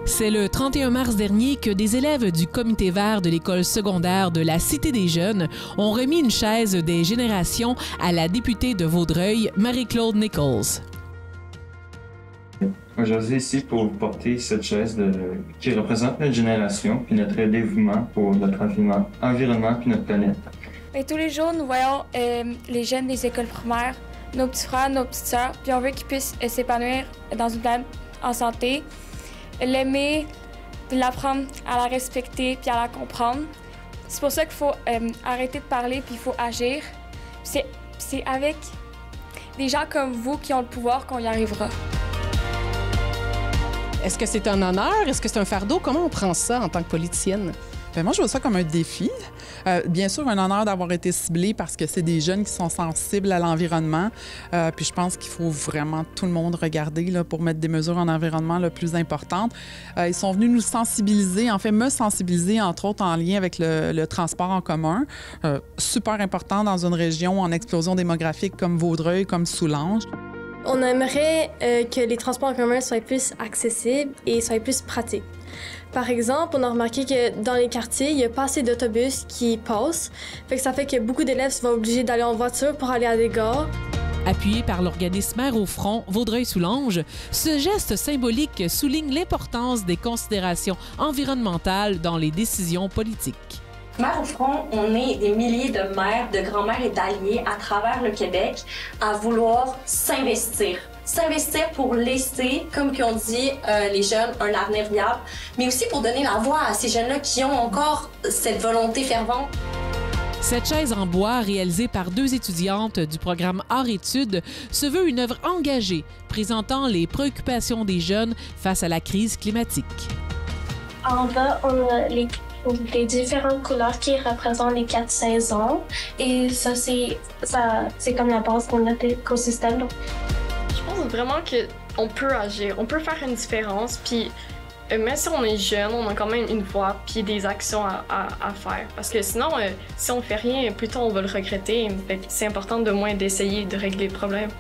C'est le 31 mars dernier que des élèves du comité vert de l'école secondaire de la Cité des Jeunes ont remis une chaise des générations à la députée de Vaudreuil, Marie-Claude Nichols. Aujourd'hui, ici pour vous porter cette chaise qui représente notre génération puis notre dévouement pour notre environnement puis notre planète. Et tous les jours, nous voyons les jeunes des écoles primaires, nos petits frères, nos petites sœurs, puis on veut qu'ils puissent s'épanouir dans une planète en santé, l'aimer, puis l'apprendre à la respecter puis à la comprendre. C'est pour ça qu'il faut arrêter de parler puis il faut agir. C'est avec des gens comme vous qui ont le pouvoir qu'on y arrivera. Est-ce que c'est un honneur? Est-ce que c'est un fardeau? Comment on prend ça en tant que politicienne? Bien, moi, je vois ça comme un défi. Bien sûr, un honneur d'avoir été ciblé parce que c'est des jeunes qui sont sensibles à l'environnement. Puis je pense qu'il faut vraiment tout le monde regarder là, pour mettre des mesures en environnement le plus importantes. Ils sont venus nous sensibiliser, en fait, me sensibiliser, entre autres, en lien avec le transport en commun. Super important dans une région en explosion démographique comme Vaudreuil, comme Soulanges. On aimerait que les transports en commun soient plus accessibles et soient plus pratiques. Par exemple, on a remarqué que dans les quartiers, il n'y a pas assez d'autobus qui passent. Ça fait que beaucoup d'élèves sont obligés d'aller en voiture pour aller à des gares. Appuyé par l'organisme Mères au front Vaudreuil-Soulanges, ce geste symbolique souligne l'importance des considérations environnementales dans les décisions politiques. Mères au front, on est des milliers de mères, de grands-mères et d'alliés à travers le Québec à vouloir s'investir. S'investir pour laisser, comme on dit, les jeunes un avenir viable, mais aussi pour donner la voix à ces jeunes-là qui ont encore cette volonté fervente. Cette chaise en bois, réalisée par 2 étudiantes du programme Arts-Études, se veut une œuvre engagée, présentant les préoccupations des jeunes face à la crise climatique. En bas, on a les différentes couleurs qui représentent les 4 saisons. Et ça, c'est comme la base de notre écosystème. Je pense vraiment qu'on peut agir, on peut faire une différence. Puis même si on est jeune, on a quand même une voix puis des actions à faire. Parce que sinon, si on fait rien, plus tard on va le regretter. C'est important de moins d'essayer de régler le problème.